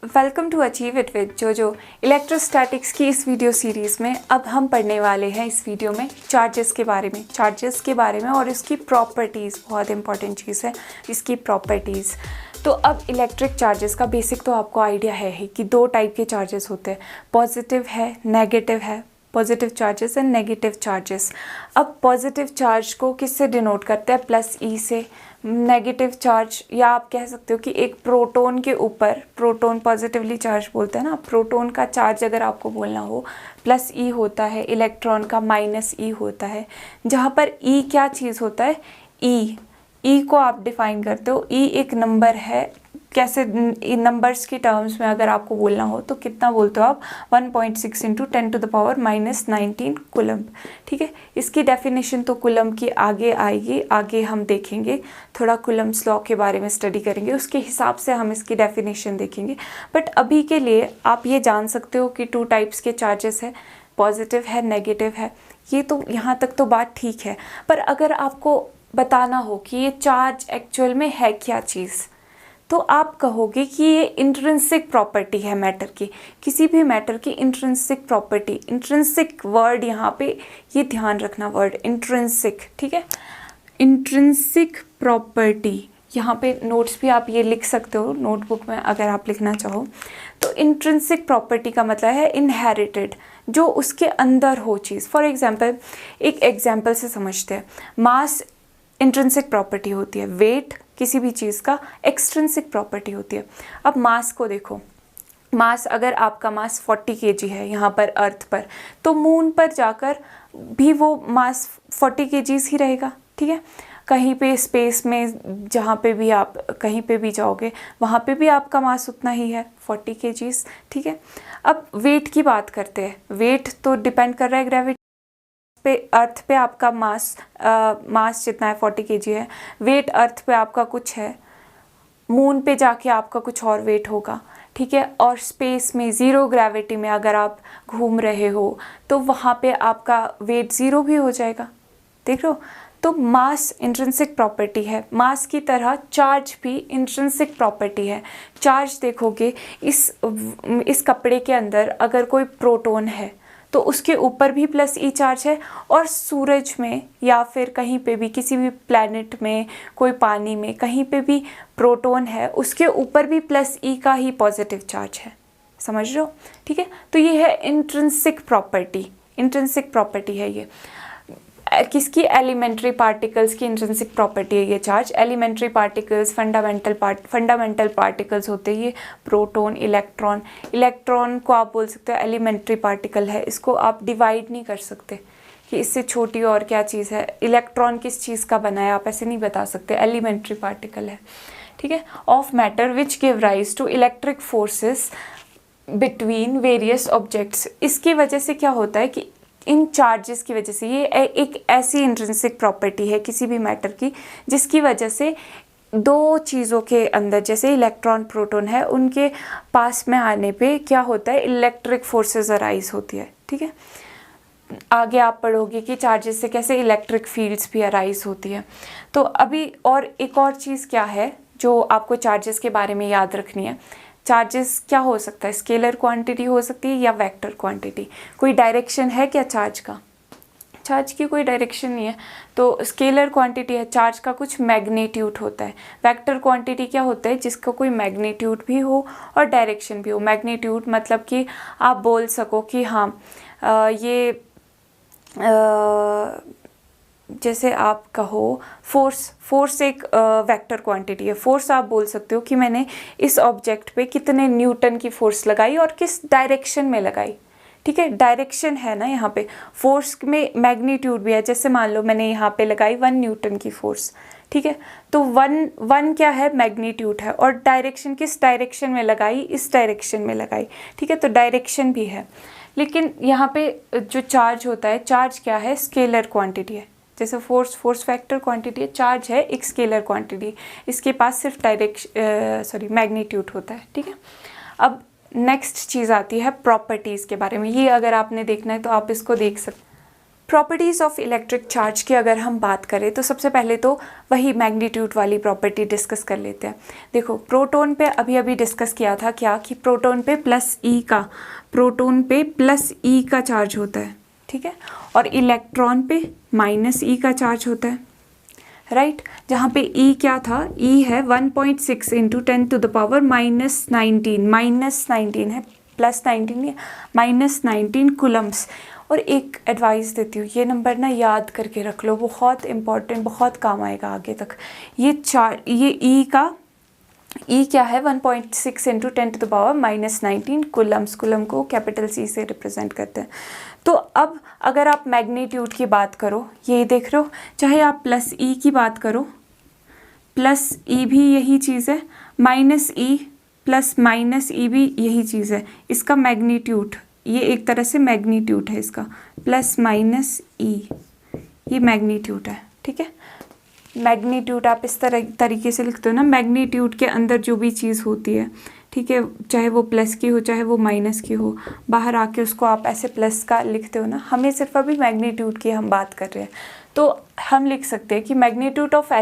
Welcome to achieve it with JoJo. Electrostatics की इस video series में अब हम पढ़ने वाले हैं इस वीडियो में चार्जेस के बारे में और इसकी प्रॉपर्टीज़। बहुत इंपॉर्टेंट चीज़ है इसकी प्रॉपर्टीज़। तो अब इलेक्ट्रिक चार्जेस का बेसिक तो आपको आइडिया है ही कि दो टाइप के चार्जेस होते हैं, पॉजिटिव है, नेगेटिव है। Positive charges and negative charges. अब पॉजिटिव चार्ज को किससे डिनोट करते हैं? प्लस ई से। नेगेटिव चार्ज, या आप कह सकते हो कि एक प्रोटॉन के ऊपर, प्रोटॉन पॉजिटिवली चार्ज बोलते हैं ना, प्रोटॉन का चार्ज अगर आपको बोलना हो प्लस ई होता है, इलेक्ट्रॉन का माइनस ई होता है। जहाँ पर ई क्या चीज़ होता है? ई को आप डिफाइन करते हो, ई एक नंबर है। कैसे? नंबर्स की टर्म्स में अगर आपको बोलना हो तो कितना बोलते हो आप? 1.6 इंटू 10⁻⁻19 कूलम्ब। ठीक है, इसकी डेफिनेशन तो कूलम्ब की आगे आएगी, आगे हम देखेंगे, थोड़ा कूलम्ब्स लॉ के बारे में स्टडी करेंगे, उसके हिसाब से हम इसकी डेफिनेशन देखेंगे। बट अभी के लिए आप ये जान सकते हो कि 2 टाइप्स के चार्जेस है, पॉजिटिव है, नेगेटिव है। ये तो यहाँ तक तो बात ठीक है, पर अगर आपको बताना हो कि ये चार्ज एक्चुअल में है क्या चीज़, तो आप कहोगे कि ये इंट्रिंसिक प्रॉपर्टी है मैटर की, किसी भी मैटर की इंट्रिंसिक प्रॉपर्टी। इंट्रिंसिक वर्ड यहाँ पे ये ध्यान रखना, वर्ड इंट्रिंसिक। ठीक है, इंट्रिंसिक प्रॉपर्टी। यहाँ पे नोट्स भी आप ये लिख सकते हो नोटबुक में अगर आप लिखना चाहो। तो इंट्रिंसिक प्रॉपर्टी का मतलब है इनहेरिटेड, जो उसके अंदर हो चीज़। फॉर एग्जाम्पल, एक एग्जाम्पल से समझते हैं। मास इंट्रिंसिक प्रॉपर्टी होती है, वेट किसी भी चीज़ का एक्सट्रिंसिक प्रॉपर्टी होती है। अब मास को देखो, मास, अगर आपका मास 40 kg है यहाँ पर अर्थ पर, तो मून पर जाकर भी वो मास 40 kg ही रहेगा। ठीक है, कहीं पे स्पेस में जहाँ पे भी आप कहीं पे भी जाओगे वहाँ पे भी आपका मास उतना ही है, 40 kg। ठीक है, अब वेट की बात करते हैं। वेट तो डिपेंड कर रहा है ग्रेविटी पे। अर्थ पे आपका मास जितना है 40 kg है, वेट अर्थ पे आपका कुछ है, मून पे जाके आपका कुछ और वेट होगा। ठीक है, और स्पेस में ज़ीरो ग्रेविटी में अगर आप घूम रहे हो तो वहाँ पे आपका वेट ज़ीरो भी हो जाएगा। देख लो, तो मास इंट्रिंसिक प्रॉपर्टी है। मास की तरह चार्ज भी इंट्रिंसिक प्रॉपर्टी है। चार्ज देखोगे, इस कपड़े के अंदर अगर कोई प्रोटॉन है तो उसके ऊपर भी प्लस ई चार्ज है, और सूरज में या फिर कहीं पे भी किसी भी प्लैनेट में, कोई पानी में, कहीं पे भी प्रोटॉन है, उसके ऊपर भी प्लस ई का ही पॉजिटिव चार्ज है। समझ रहे हो? ठीक है, तो ये है इंट्रिंसिक प्रॉपर्टी। इंट्रिंसिक प्रॉपर्टी है ये किसकी? एलिमेंट्री पार्टिकल्स की इंट्रिंसिक प्रॉपर्टी है ये charge. Elementary particles, fundamental particles होते हैं ये, प्रोटॉन, इलेक्ट्रॉन। इलेक्ट्रॉन को आप बोल सकते हो एलिमेंट्री पार्टिकल है, इसको आप डिवाइड नहीं कर सकते कि इससे छोटी और क्या चीज़ है। इलेक्ट्रॉन किस चीज़ का बना है आप ऐसे नहीं बता सकते, एलिमेंट्री पार्टिकल है। ठीक है, of matter which give rise to electric forces between various objects. इसकी वजह से क्या होता है कि इन चार्जेस की वजह से, ये एक ऐसी इंट्रिंसिक प्रॉपर्टी है किसी भी मैटर की जिसकी वजह से दो चीज़ों के अंदर, जैसे इलेक्ट्रॉन प्रोटॉन है, उनके पास में आने पे क्या होता है? इलेक्ट्रिक फोर्सेस अराइज होती है। ठीक है, आगे आप पढ़ोगे कि चार्जेस से कैसे इलेक्ट्रिक फील्ड्स भी अराइज होती है। तो अभी और एक और चीज़ क्या है जो आपको चार्जेस के बारे में याद रखनी है। चार्जेस क्या हो सकता है? स्केलर क्वांटिटी हो सकती है या वेक्टर क्वांटिटी। कोई डायरेक्शन है क्या चार्ज का? चार्ज की कोई डायरेक्शन नहीं है, तो स्केलर क्वांटिटी है। चार्ज का कुछ मैग्नीट्यूड होता है। वेक्टर क्वांटिटी क्या होता है? जिसका कोई मैग्नीट्यूड भी हो और डायरेक्शन भी हो। मैग्नीट्यूड मतलब कि आप बोल सको कि हाँ ये जैसे आप कहो फोर्स एक वेक्टर क्वांटिटी है। फोर्स आप बोल सकते हो कि मैंने इस ऑब्जेक्ट पे कितने न्यूटन की फोर्स लगाई और किस डायरेक्शन में लगाई। ठीक है, डायरेक्शन है ना यहाँ पे। फोर्स में मैग्नीट्यूड भी है, जैसे मान लो मैंने यहाँ पे लगाई 1 न्यूटन की फोर्स। ठीक है, तो वन क्या है? मैग्नीट्यूड है, और डायरेक्शन किस डायरेक्शन में लगाई? इस डायरेक्शन में लगाई। ठीक है, तो डायरेक्शन भी है। लेकिन यहाँ पे जो चार्ज होता है, चार्ज क्या है? स्केलर क्वांटिटी है। जैसे फोर्स वेक्टर क्वांटिटी है, चार्ज है एक स्केलर क्वांटिटी, इसके पास सिर्फ मैग्नीट्यूड होता है। ठीक है, अब नेक्स्ट चीज़ आती है प्रॉपर्टीज़ के बारे में। ये अगर आपने देखना है तो आप इसको देख सकते। प्रॉपर्टीज़ ऑफ इलेक्ट्रिक चार्ज की अगर हम बात करें तो सबसे पहले तो वही मैग्नीट्यूड वाली प्रॉपर्टी डिस्कस कर लेते हैं। देखो प्रोटॉन पे अभी अभी डिस्कस किया था क्या कि प्रोटॉन पे प्लस ई का चार्ज होता है, ठीक है, और इलेक्ट्रॉन पे माइनस ई का चार्ज होता है, राइट। जहाँ पे ई क्या था, ई है 1.6 इंटू 10 टू द पावर -19 है, प्लस 19 नहीं, -19 कुलम्स। और एक एडवाइस देती हूँ, ये नंबर ना याद करके रख लो, बहुत इंपॉर्टेंट, बहुत काम आएगा आगे तक। ये ई क्या है 1.6 into 10 to the power -19 coulombs. Coulomb को कैपिटल सी से रिप्रेजेंट करते हैं। तो अब अगर आप मैग्नीट्यूड की बात करो, ये देख रहे हो, चाहे आप प्लस ई की बात करो, प्लस ई भी यही चीज़ है, माइनस ई प्लस माइनस ई भी यही चीज़ है। इसका मैग्नीट्यूड, ये एक तरह से मैग्नीट्यूड है इसका, प्लस माइनस ई, ये मैग्नीट्यूड है, ठीक है। मैग्नीट्यूड आप इस तरीके से लिखते हो ना, मैग्नीट्यूड के अंदर जो भी चीज़ होती है, ठीक है, चाहे वो प्लस की हो चाहे वो माइनस की हो, बाहर आके उसको आप ऐसे प्लस का लिखते हो ना। हमें सिर्फ अभी मैग्नीट्यूड की हम बात कर रहे हैं, तो हम लिख सकते हैं कि मैग्नीट्यूड ऑफ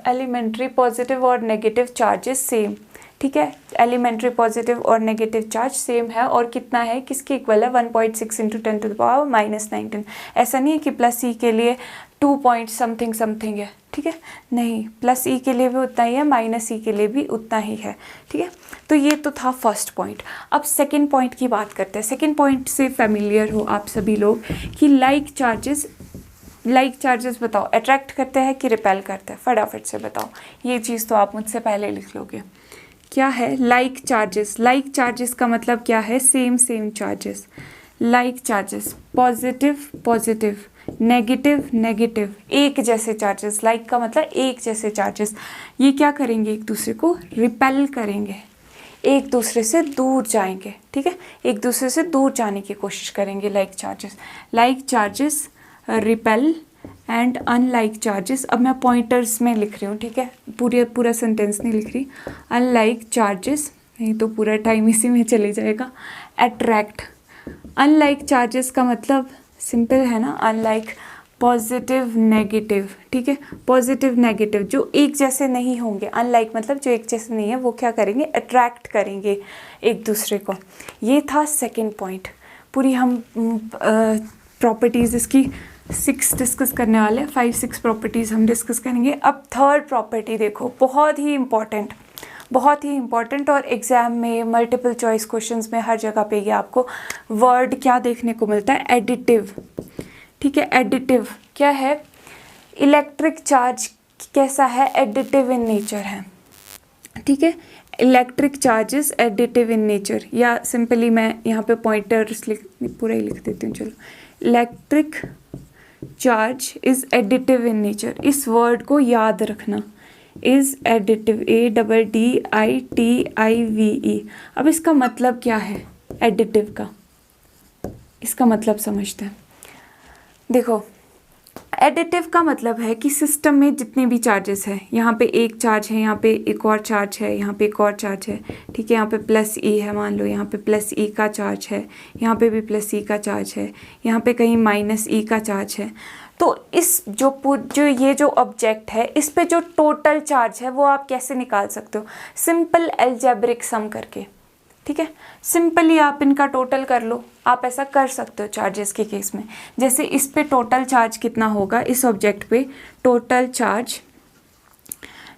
एलिमेंट्री पॉजिटिव और नेगेटिव चार्जेस सेम, ठीक है। एलिमेंट्री पॉजिटिव और नेगेटिव चार्ज सेम है, और कितना है, किसके इक्वल है, 1.6 इंटू 10 टू द पावर -19। ऐसा नहीं है कि प्लस ई के लिए 2 पॉइंट समथिंग है, ठीक है, नहीं, प्लस ई के लिए भी उतना ही है, माइनस ई के लिए भी उतना ही है, ठीक है। तो ये तो था फर्स्ट पॉइंट। अब सेकंड पॉइंट की बात करते हैं। सेकंड पॉइंट से फेमिलियर हो आप सभी लोग कि लाइक चार्जेस बताओ, अट्रैक्ट करते हैं कि रिपेल करते हैं, फटाफट से बताओ। ये चीज़ तो आप मुझसे पहले लिख लोगे। क्या है लाइक चार्जेस? लाइक चार्जेस का मतलब क्या है, same charges. Like charges positive, negative, एक जैसे चार्जेस। लाइक का मतलब एक जैसे चार्जेस, ये क्या करेंगे, एक दूसरे को रिपेल करेंगे, एक दूसरे से दूर जाएंगे, ठीक है, एक दूसरे से दूर जाने की कोशिश करेंगे। Like charges repel and unlike charges. अब मैं पॉइंटर्स में लिख रही हूँ, ठीक है, पूरा सेंटेंस नहीं लिख रही। अनलाइक चार्जेस, नहीं तो पूरा टाइम इसी में चले जाएगा। अट्रैक्ट, अनलाइक चार्जेस का मतलब सिंपल है ना, अनलाइक पॉजिटिव नेगेटिव, ठीक है, पॉजिटिव नेगेटिव जो एक जैसे नहीं होंगे। अनलाइक मतलब जो एक जैसे नहीं है, वो क्या करेंगे, अट्रैक्ट करेंगे एक दूसरे को। ये था सेकंड पॉइंट। पूरी हम प्रॉपर्टीज़ इसकी 6 डिस्कस करने वाले हैं, 5-6 प्रॉपर्टीज़ हम डिस्कस करेंगे। अब थर्ड प्रॉपर्टी देखो, बहुत ही इम्पॉर्टेंट और एग्ज़ाम में मल्टीपल चॉइस क्वेश्चंस में हर जगह पे ये आपको वर्ड क्या देखने को मिलता है, एडिटिव, ठीक है। एडिटिव क्या है, इलेक्ट्रिक चार्ज कैसा है, एडिटिव इन नेचर है, ठीक है। Electric charges additive in nature, या सिंपली मैं यहाँ पे पॉइंटर्स पूरा ही लिख देती हूँ, चलो। Electric charge is additive in nature, इस वर्ड को याद रखना, इज़ एडिटिव, ADDITIVE। अब इसका मतलब क्या है एडिटिव का, इसका मतलब समझते हैं। देखो एडिटिव का मतलब है कि सिस्टम में जितने भी चार्जेस हैं, यहाँ पे एक चार्ज है, यहाँ पे एक और चार्ज है, यहाँ पे एक और चार्ज है, ठीक है, यहाँ पे प्लस ई है, मान लो यहाँ पे प्लस ई का चार्ज है, यहाँ पे भी प्लस ई का चार्ज है, यहाँ पे कहीं माइनस ई का चार्ज है। तो इस जो ऑब्जेक्ट है, इस पे जो टोटल चार्ज है वो आप कैसे निकाल सकते हो, सिंपल अलजेब्रिक सम करके, ठीक है। सिंपली आप इनका टोटल कर लो, आप ऐसा कर सकते हो चार्जेस के केस में। जैसे इस पे टोटल चार्ज कितना होगा, इस ऑब्जेक्ट पे टोटल चार्ज,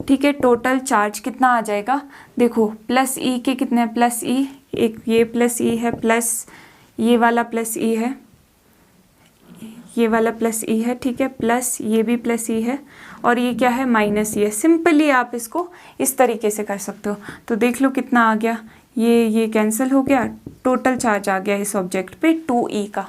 ठीक है, टोटल चार्ज कितना आ जाएगा, देखो प्लस ई के कितने, प्लस ई, एक ये प्लस ई है, प्लस ये वाला प्लस ई है, ये वाला प्लस ई है, ठीक है, प्लस ये भी प्लस ई है, और ये क्या है, माइनस ई है। सिंपली आप इसको इस तरीके से कर सकते हो। तो देख लो कितना आ गया, ये कैंसिल हो गया, टोटल चार्ज आ गया इस ऑब्जेक्ट पे 2e का,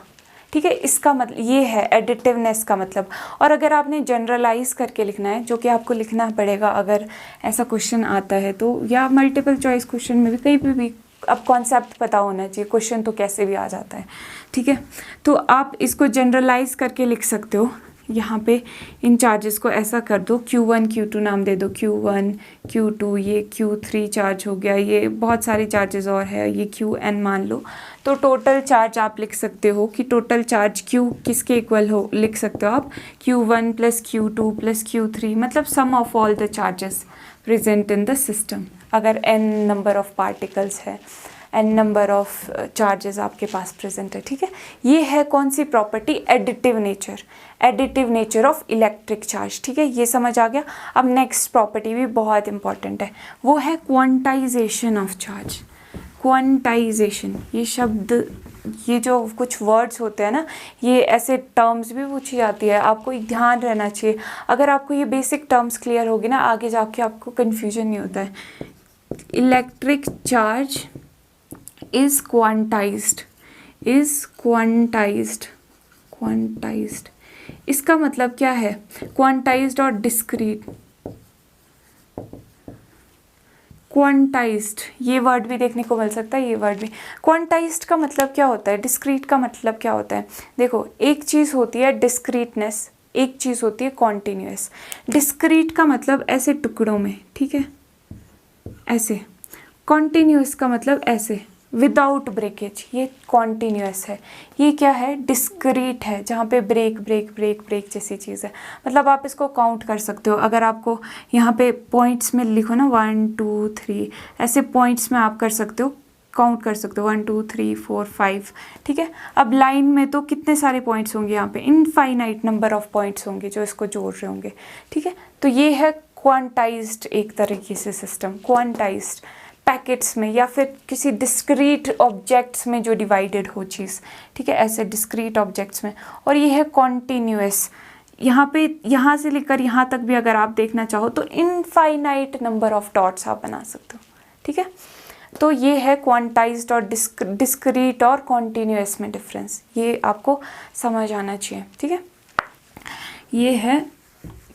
ठीक है। इसका मतलब ये है एडिटिवनेस का मतलब। और अगर आपने जनरलाइज करके लिखना है, जो कि आपको लिखना पड़ेगा अगर ऐसा क्वेश्चन आता है तो, या मल्टीपल चॉइस क्वेश्चन में भी, कहीं पे भी, अब कॉन्सेप्ट पता होना चाहिए, क्वेश्चन तो कैसे भी आ जाता है, ठीक है। तो आप इसको जनरलाइज करके लिख सकते हो, यहाँ पे इन चार्जेस को ऐसा कर दो, Q1 Q2 नाम दे दो, Q1 Q2, ये Q3 चार्ज हो गया, ये बहुत सारे चार्जेस और है, ये Qn मान लो। तो टोटल चार्ज आप लिख सकते हो कि टोटल चार्ज Q किसके इक्वल हो, लिख सकते हो आप Q1 plus Q2 plus Q3, मतलब sum of all the charges present in the system. अगर n नंबर ऑफ पार्टिकल्स है, n नंबर ऑफ चार्जेस आपके पास प्रेजेंट है, ठीक है। ये है कौन सी property, additive nature, additive nature of electric charge, ठीक है, ये समझ आ गया। अब नेक्स्ट प्रॉपर्टी भी बहुत इंपॉर्टेंट है, वो है क्वांटाइजेशन ऑफ चार्ज। क्वांटाइजेशन, ये शब्द, ये जो कुछ वर्ड्स होते हैं ना, ये ऐसे टर्म्स भी पूछी जाती है, आपको एक ध्यान रहना चाहिए। अगर आपको ये बेसिक टर्म्स क्लियर होगी ना, आगे जाके आपको कन्फ्यूजन नहीं होता है। Electric charge is quantized, quantized, इसका मतलब क्या है, क्वांटाइज्ड और डिस्क्रीट। क्वांटाइज्ड ये वर्ड भी देखने को मिल सकता है, ये वर्ड भी। क्वांटाइज्ड का मतलब क्या होता है, डिस्क्रीट का मतलब क्या होता है। देखो, एक चीज़ होती है डिस्क्रीटनेस, एक चीज़ होती है कॉन्टिन्यूस। डिस्क्रीट का मतलब ऐसे टुकड़ों में, ठीक है, ऐसे। कॉन्टिन्यूस का मतलब ऐसे, विदाउट ब्रेकेज, ये कॉन्टिन्यूस है। ये क्या है, डिस्क्रीट है, जहाँ पे ब्रेक ब्रेक ब्रेक ब्रेक जैसी चीज़ है। मतलब आप इसको काउंट कर सकते हो, अगर आपको यहाँ पे पॉइंट्स में लिखो ना 1 2 3, ऐसे पॉइंट्स में आप कर सकते हो, काउंट कर सकते हो 1 2 3 4 5, ठीक है। अब लाइन में तो कितने सारे पॉइंट्स होंगे, यहाँ पे इनफाइनाइट नंबर ऑफ पॉइंट्स होंगे जो इसको जोड़ रहे होंगे, ठीक है। तो ये है क्वांटाइज्ड एक तरीके से सिस्टम, क्वांटाइज्ड पैकेट्स में या फिर किसी डिस्क्रीट ऑब्जेक्ट्स में जो डिवाइडेड हो चीज़, ठीक है, ऐसे डिस्क्रीट ऑब्जेक्ट्स में। और ये है कॉन्टिन्यूस, यहाँ पे यहाँ से लेकर यहाँ तक भी अगर आप देखना चाहो तो इनफाइनाइट नंबर ऑफ डॉट्स आप बना सकते हो, ठीक है। तो ये है क्वांटाइज्ड और डिस्क्रीट और कॉन्टिन्यूस में डिफरेंस, ये आपको समझ आना चाहिए, ठीक है। ये है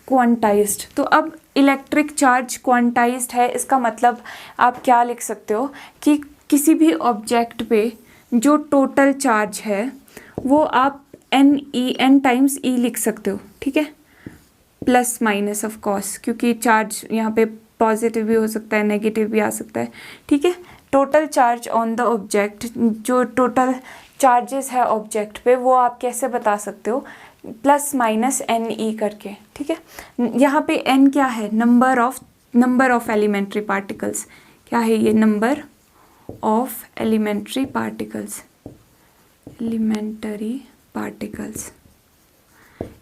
क्वांटाइज्ड। तो अब इलेक्ट्रिक चार्ज क्वांटाइज्ड है, इसका मतलब आप क्या लिख सकते हो कि किसी भी ऑब्जेक्ट पे जो टोटल चार्ज है वो आप n टाइम्स e लिख सकते हो, ठीक है, प्लस माइनस ऑफ कोर्स, क्योंकि चार्ज यहाँ पे पॉजिटिव भी हो सकता है, नेगेटिव भी आ सकता है, ठीक है। Total charge on the object, जो टोटल चार्जेस है ऑब्जेक्ट पे, वो आप कैसे बता सकते हो, प्लस माइनस NE करके, ठीक है। यहाँ पे n क्या है, नंबर ऑफ एलिमेंट्री पार्टिकल्स, क्या है ये, number of elementary particles, elementary particles.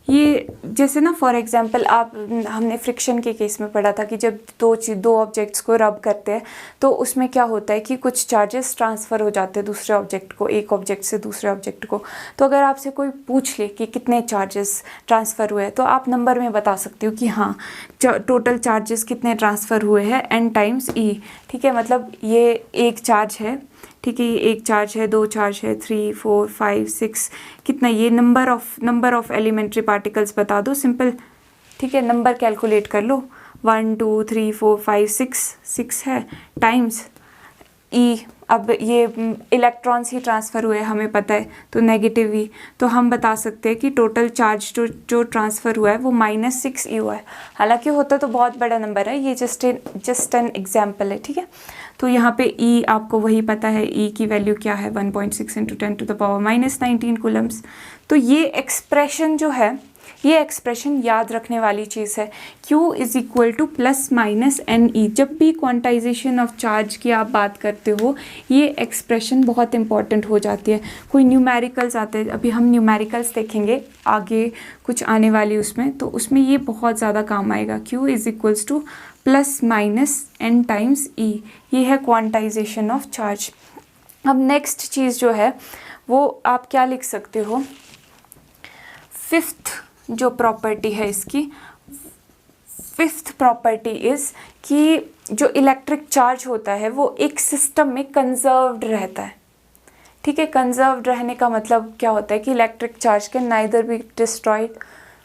ये जैसे ना फॉर एग्जांपल हमने फ्रिक्शन के केस में पढ़ा था कि जब दो ऑब्जेक्ट्स को रब करते हैं तो उसमें क्या होता है कि कुछ चार्जेस ट्रांसफ़र हो जाते हैं दूसरे ऑब्जेक्ट को, एक ऑब्जेक्ट से दूसरे ऑब्जेक्ट को। तो अगर आपसे कोई पूछ ले कि कितने चार्जेस ट्रांसफ़र हुए हैं तो आप नंबर में बता सकते हो कि हाँ, टोटल चार्जेस कितने ट्रांसफ़र हुए हैं n टाइम्स e, ठीक है। मतलब ये एक चार्ज है, ठीक है, ये एक चार्ज है, दो चार्ज है, 3 4 5 6, कितना, ये नंबर ऑफ एलिमेंट्री पार्टिकल्स बता दो सिंपल, ठीक है, नंबर कैलकुलेट कर लो, 1 2 3 4 5 6 है, टाइम्स ई। अब ये इलेक्ट्रॉन्स ही ट्रांसफ़र हुए हमें पता है, तो नेगेटिव ई, तो हम बता सकते हैं कि टोटल चार्ज जो ट्रांसफ़र हुआ है वो -6e हुआ है। हालांकि होता तो बहुत बड़ा नंबर है, ये जस्ट एन एग्जाम्पल है, ठीक है। तो यहाँ पे E आपको वही पता है, E की वैल्यू क्या है, 1.6 × 10⁻⁻19 कूलम्स। तो ये एक्सप्रेशन जो है, ये एक्सप्रेशन याद रखने वाली चीज़ है, Q = ±NE। जब भी क्वांटाइजेशन ऑफ चार्ज की आप बात करते हो ये एक्सप्रेशन बहुत इंपॉर्टेंट हो जाती है। कोई न्यूमेरिकल्स आते हैं, अभी हम न्यूमेरिकल्स देखेंगे आगे कुछ आने वाली उसमें, तो उसमें ये बहुत ज़्यादा काम आएगा। Q = ±N टाइम्स E, ये है क्वांटाइजेशन ऑफ चार्ज। अब नेक्स्ट चीज़ जो है वो आप क्या लिख सकते हो, फिफ्थ जो प्रॉपर्टी है इसकी, फिफ्थ प्रॉपर्टी इज़ कि जो इलेक्ट्रिक चार्ज होता है वो एक सिस्टम में कंजर्व्ड रहता है, ठीक है। कंजर्व्ड रहने का मतलब क्या होता है कि electric charge can neither be destroyed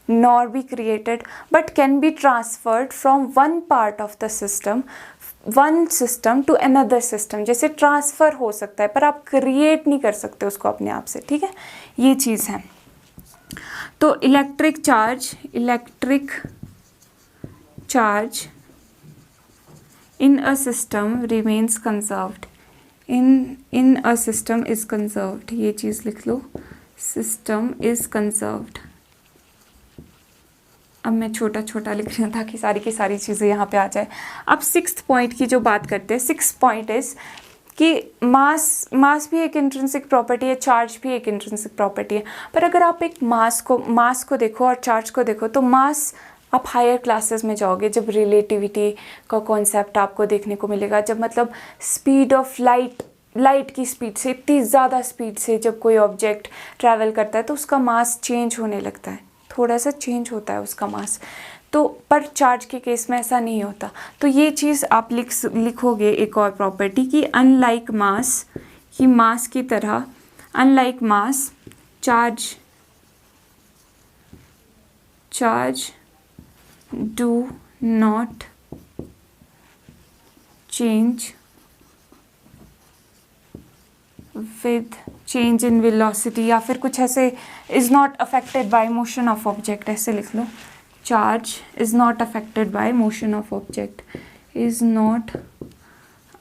nor be created but can be transferred from one part of the system, one system to another system. जैसे ट्रांसफ़र हो सकता है पर आप क्रिएट नहीं कर सकते उसको अपने आप से, ठीक है, ये चीज़ है। तो electric charge in a system remains conserved in a system is conserved, ये चीज़ लिख लो, system is conserved। अब मैं छोटा छोटा लिख रही हूँ ताकि सारी की सारी चीज़ें यहाँ पे आ जाए। अब 6th पॉइंट की जो बात करते हैं, 6th पॉइंट इज़ कि मास भी एक इंट्रिंसिक प्रॉपर्टी है, चार्ज भी एक इंट्रिंसिक प्रॉपर्टी है। पर अगर आप एक मास को देखो और चार्ज को देखो, तो मास आप हायर क्लासेस में जाओगे जब रिलेटिविटी का कॉन्सेप्ट आपको देखने को मिलेगा, जब मतलब स्पीड ऑफ लाइट की स्पीड से, इतनी ज़्यादा स्पीड से जब कोई ऑब्जेक्ट ट्रैवल करता है तो उसका मास चेंज होने लगता है, थोड़ा सा चेंज होता है उसका मास। तो पर चार्ज के केस में ऐसा नहीं होता। तो ये चीज़ आप लिखोगे एक और प्रॉपर्टी कि अनलाइक मास, कि मास की तरह, unlike mass charge do not change with change in velocity, या फिर कुछ ऐसे, is not affected by motion of object, ऐसे लिख लो, charge is not affected by motion of object, is not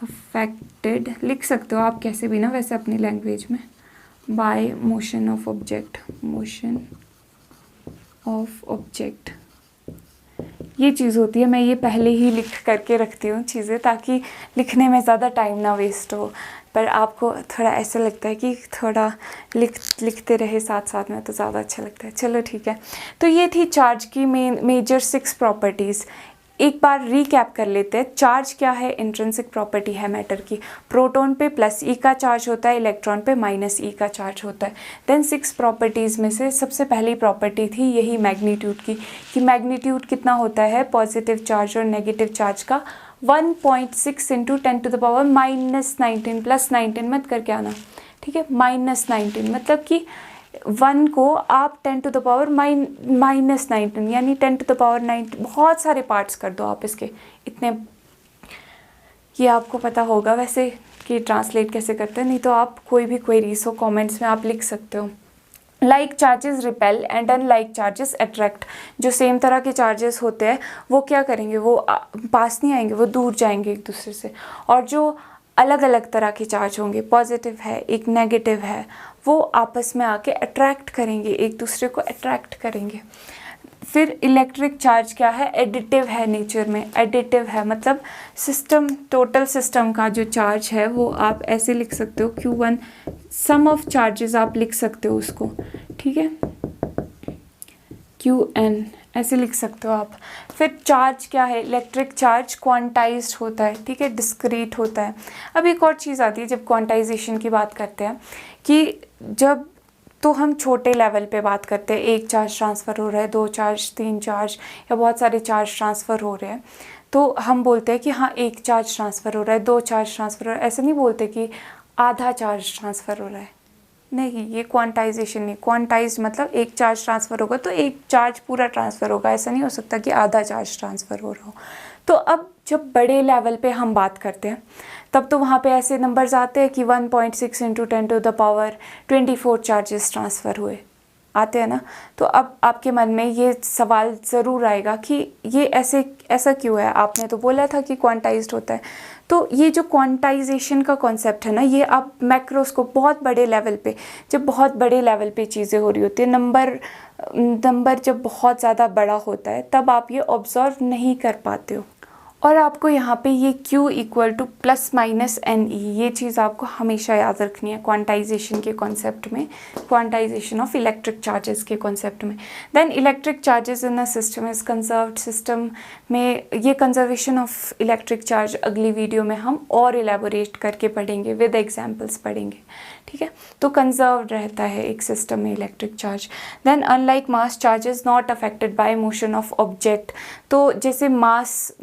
affected, लिख सकते हो आप कैसे भी ना वैसे अपनी लैंग्वेज में, by motion of object। ये चीज़ होती है, मैं ये पहले ही लिख करके रखती हूँ चीज़ें ताकि लिखने में ज़्यादा टाइम ना वेस्ट हो। पर आपको थोड़ा ऐसा लगता है कि थोड़ा लिखते रहे साथ साथ में तो ज़्यादा अच्छा लगता है। चलो ठीक है, तो ये थी चार्ज की मेजर 6 प्रॉपर्टीज़। एक बार रीकैप कर लेते हैं। चार्ज क्या है? इंट्रिंसिक प्रॉपर्टी है मैटर की। प्रोटॉन पे प्लस ई का चार्ज होता है, इलेक्ट्रॉन पे माइनस ई का चार्ज होता है। देन 6 प्रॉपर्टीज़ में से सबसे पहली प्रॉपर्टी थी यही मैग्नीट्यूड की, कि मैग्नीट्यूड कितना होता है पॉजिटिव चार्ज और नेगेटिव चार्ज का, 1.6 इंटू 10⁻⁻19 प्लस 19 मत करके आना, ठीक है, -19 मतलब कि 1 को आप 10⁻⁻19 यानी 10⁻9 बहुत सारे पार्ट्स कर दो आप इसके, इतने, ये आपको पता होगा वैसे कि ट्रांसलेट कैसे करते हैं, नहीं तो आप कोई भी क्वेरीज हो कमेंट्स में आप लिख सकते हो। Like charges repel and unlike charges attract, जो सेम तरह के चार्जेस होते हैं वो क्या करेंगे, वो पास नहीं आएंगे, वो दूर जाएंगे एक दूसरे से। और जो अलग अलग तरह के चार्ज होंगे, पॉजिटिव है एक नेगेटिव है, वो आपस में आके अट्रैक्ट करेंगे, एक दूसरे को अट्रैक्ट करेंगे। फिर इलेक्ट्रिक चार्ज क्या है? एडिटिव है नेचर में, एडिटिव है मतलब सिस्टम, टोटल सिस्टम का जो चार्ज है वो आप ऐसे लिख सकते हो, Q1 सम ऑफ चार्जेस आप लिख सकते हो उसको, ठीक है, Qn ऐसे लिख सकते हो आप। फिर चार्ज क्या है? इलेक्ट्रिक चार्ज क्वांटाइज्ड होता है, ठीक है, डिस्क्रीट होता है। अब एक और चीज़ आती है जब क्वांटाइजेशन की बात करते हैं, कि जब तो हम छोटे लेवल पे बात करते हैं, एक चार्ज ट्रांसफ़र हो रहा है, 2 चार्ज, 3 चार्ज या बहुत सारे चार्ज ट्रांसफ़र हो रहे हैं, तो हम बोलते हैं कि हाँ एक चार्ज ट्रांसफ़र हो रहा है, 2 चार्ज ट्रांसफ़र हो रहा है। ऐसे नहीं बोलते कि आधा चार्ज ट्रांसफ़र हो रहा है, नहीं, ये क्वांटाइजेशन नहीं। क्वांटाइज मतलब एक चार्ज ट्रांसफ़र होगा तो एक चार्ज पूरा ट्रांसफ़र होगा, ऐसा नहीं हो सकता कि आधा चार्ज ट्रांसफ़र हो रहा हो। तो अब जब बड़े लेवल पे हम बात करते हैं तब तो वहाँ पे ऐसे नंबर्स आते हैं कि 1.6 इंटू 10⁻24 चार्जेस ट्रांसफ़र हुए, आते हैं ना। तो अब आपके मन में ये सवाल ज़रूर आएगा कि ये ऐसा क्यों है, आपने तो बोला था कि क्वांटाइज्ड होता है। तो ये जो क्वांटाइजेशन का कॉन्सेप्ट है ना, ये आप मैक्रोस्कोप बहुत बड़े लेवल पे, जब बहुत बड़े लेवल पे चीज़ें हो रही होती है, नंबर जब बहुत ज़्यादा बड़ा होता है तब आप ये ऑब्जर्व नहीं कर पाते हो। और आपको यहाँ पे ये Q = ±NE, ये चीज़ आपको हमेशा याद रखनी है क्वांटाइजेशन के कॉन्सेप्ट में, क्वांटाइजेशन ऑफ इलेक्ट्रिक चार्जेस के कॉन्सेप्ट में। Then electric charges in a system is conserved. System में ये कंजर्वेशन ऑफ इलेक्ट्रिक चार्ज अगली वीडियो में हम और एलेबोरेट करके पढ़ेंगे, विद एग्जाम्पल्स पढ़ेंगे, ठीक है। तो कंजर्व्ड रहता है एक सिस्टम में electric charge. Then unlike mass charges not affected by motion of object. तो जैसे मास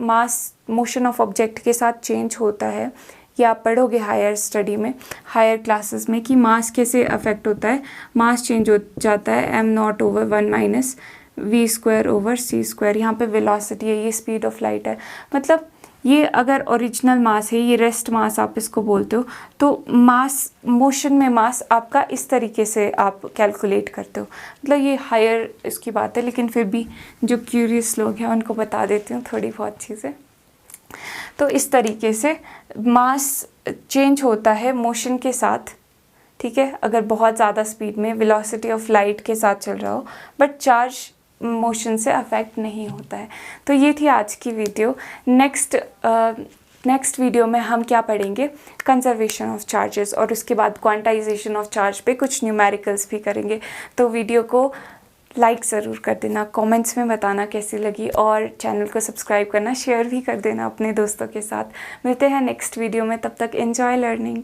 मोशन ऑफ ऑब्जेक्ट के साथ चेंज होता है, ये आप पढ़ोगे हायर स्टडी में, हायर क्लासेस में, कि मास कैसे अफेक्ट होता है। मास चेंज हो जाता है m0/1 - v² / c²। यहाँ पे वेलोसिटी है, ये स्पीड ऑफ लाइट है, मतलब ये अगर ओरिजिनल मास है, ये रेस्ट मास आप इसको बोलते हो, तो मास मोशन में मास आपका इस तरीके से आप कैलकुलेट करते हो। मतलब ये हायर इसकी बात है, लेकिन फिर भी जो क्यूरियस लोग हैं उनको बता देती हूँ थोड़ी बहुत चीज़ें। तो इस तरीके से मास चेंज होता है मोशन के साथ, ठीक है, अगर बहुत ज़्यादा स्पीड में वेलोसिटी ऑफ लाइट के साथ चल रहा हो, बट चार्ज मोशन से अफेक्ट नहीं होता है। तो ये थी आज की वीडियो। नेक्स्ट वीडियो में हम क्या पढ़ेंगे, कंजर्वेशन ऑफ चार्जेस, और उसके बाद क्वांटाइजेशन ऑफ चार्ज पे कुछ न्यूमेरिकल्स भी करेंगे। तो वीडियो को लाइक ज़रूर कर देना, कमेंट्स में बताना कैसी लगी, और चैनल को सब्सक्राइब करना, शेयर भी कर देना अपने दोस्तों के साथ। मिलते हैं नेक्स्ट वीडियो में, तब तक एंजॉय लर्निंग।